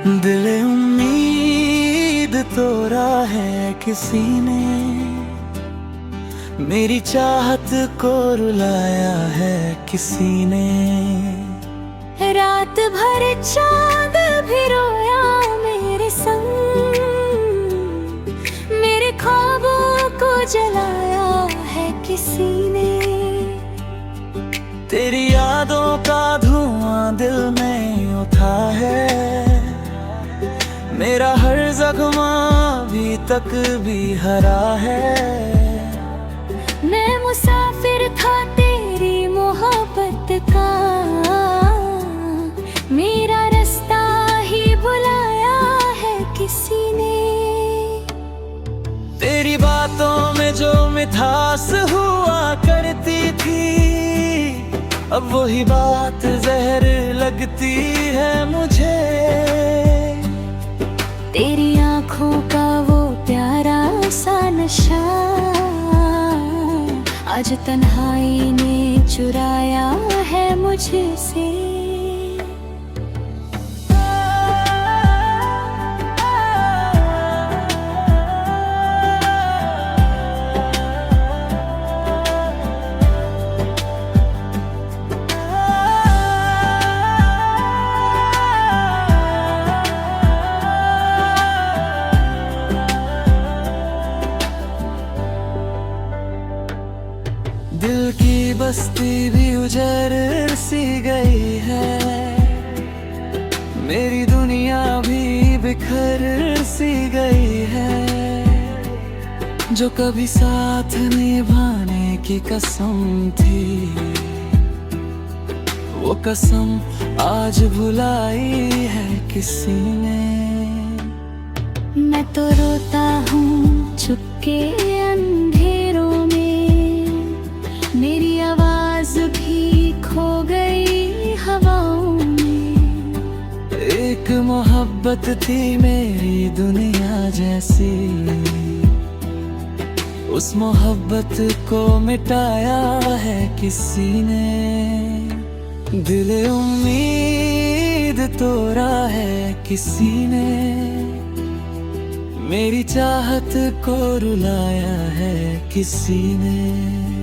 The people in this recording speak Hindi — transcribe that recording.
दिल उम्मीद तोड़ा है किसी ने, मेरी चाहत को रुलाया है किसी ने। रात भर चांद भी रोया मेरे संग, मेरे ख्वाबों को जलाया है किसी ने। तेरी यादों का धुआं दिल में उठा है, मेरा हर जख्म अभी तक भी हरा है। मैं मुसाफिर था तेरी मोहब्बत का, मेरा रास्ता ही बुलाया है किसी ने। तेरी बातों में जो मिठास हुआ करती थी, अब वही बात जहर लगती है मुझे। तेरी आँखों का वो प्यारा सा नशा, आज तन्हाई ने चुराया है मुझसे। दिल की बस्ती भी उजड़ सी गई है, मेरी दुनिया भी बिखर सी गई है। जो कभी साथ निभाने की कसम थी, वो कसम आज भुलाई है किसी ने। मैं तो रोता हूँ चुपके अंधेरों में, मेरी आवाज भी खो गई हवाओं में। एक मोहब्बत थी मेरी दुनिया जैसी, उस मोहब्बत को मिटाया है किसी ने। दिल उम्मीद तोड़ा है किसी ने, मेरी चाहत को रुलाया है किसी ने।